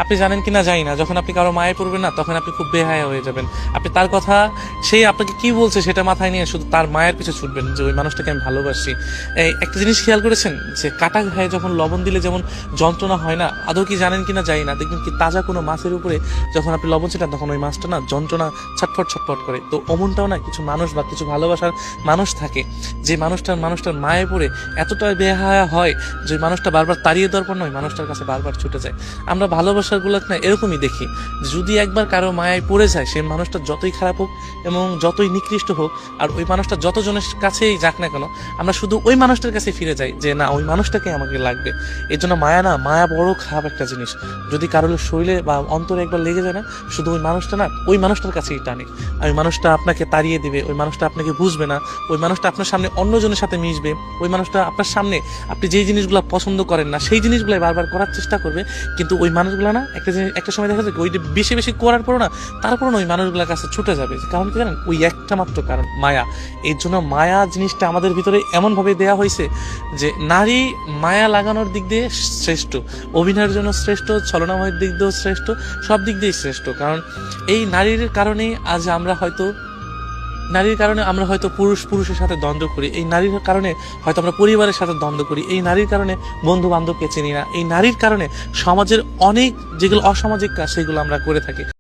আপনি জানেন কিনা জানি না, যখন আপনি কারো মায়ে পড়বেন না, তখন আপনি খুব বেহায়া হয়ে যাবেন। আপনি তার কথা, সেই আপনাকে কি বলছে সেটা মাথায় নিয়ে শুধু তার মায়ের পিছু ছুটবেন যে ওই মানুষটাকে আমি ভালোবাসি। এই একটা জিনিস খেয়াল করেছেন যে কাটা ঘায়ে যখন লবণ দিলে যেমন যন্ত্রণা হয় না, আদৌ কি জানেন কিনা জানি না, দেখবেন কি তাজা কোনো মাছের উপরে যখন আপনি লবণ ছিটান তখন ওই মাছটা না যন্ত্রণা ছটফট ছটফট করে। তো অমনটাও না কিছু মানুষ বা কিছু ভালোবাসার মানুষ থাকে, যে মানুষটার মায়ে পড়ে এতটা বেহায়া হয় যে মানুষটা বারবার তাড়িয়ে দেওয়ার পর নয় মানুষটার কাছে বারবার ছুটে যায়। আমরা ভালোবাসার গুলো না এরকমই দেখি, যদি একবার কারো মায়ায় পড়ে যায়, সেই মানুষটা যতই খারাপ হোক এবং যতই নিকৃষ্ট হোক, আর ওই মানুষটা যতজনের কাছেই যাক না কেন, আমরা শুধু ওই মানুষটার কাছে ফিরে যাই যে না, ওই মানুষটাকে আমাকে লাগবে। এর জন্য মায়া বড় খারাপ একটা জিনিস। যদি কারোর শরীরে বা অন্তরে একবার লেগে যায় না, শুধু ওই মানুষটা না ওই মানুষটার কাছেই টানে। আর ওই মানুষটা আপনাকে তাড়িয়ে দিবে, ওই মানুষটা আপনাকে বুঝবে না, ওই মানুষটা আপনার সামনে অন্যজনের সাথে মিশবে, ওই মানুষটা আপনার সামনে আপনি যেই জিনিসগুলো পছন্দ করেন না সেই জিনিসগুলো বারবার করার চেষ্টা করবে। কিন্তু ওই মানুষগুলো না একটা সময় দেখা যায় ওইটা বেশি বেশি করার পরও না, তারপরও ওই মানুষগুলোর কাছে ছুটে যাবে। কারণ কি জানেন, ওই একটা মাত্র কারণ, মায়া। এর জন্য মায়া জিনিসটা আমাদের ভিতরে এমনভাবে দেয়া হয়েছে যে নারী মায়া লাগানোর দিক দিয়ে শ্রেষ্ঠ, অভিনয়ের জন্য শ্রেষ্ঠ, ছলনাময়ের দিক দিয়েও শ্রেষ্ঠ, সব দিক দিয়েই শ্রেষ্ঠ। কারণ এই নারীর কারণেই আজ আমরা হয়তো, নারীর কারণে আমরা হয়তো পুরুষের সাথে দ্বন্দ্ব করি, এই নারীর কারণে হয়তো আমরা পরিবারের সাথে দ্বন্দ্ব করি, এই নারীর কারণে বন্ধু বান্ধবকে চিনি না, এই নারীর কারণে সমাজের অনেক যেগুলো অসামাজিক কাজ সেগুলো আমরা করে থাকি।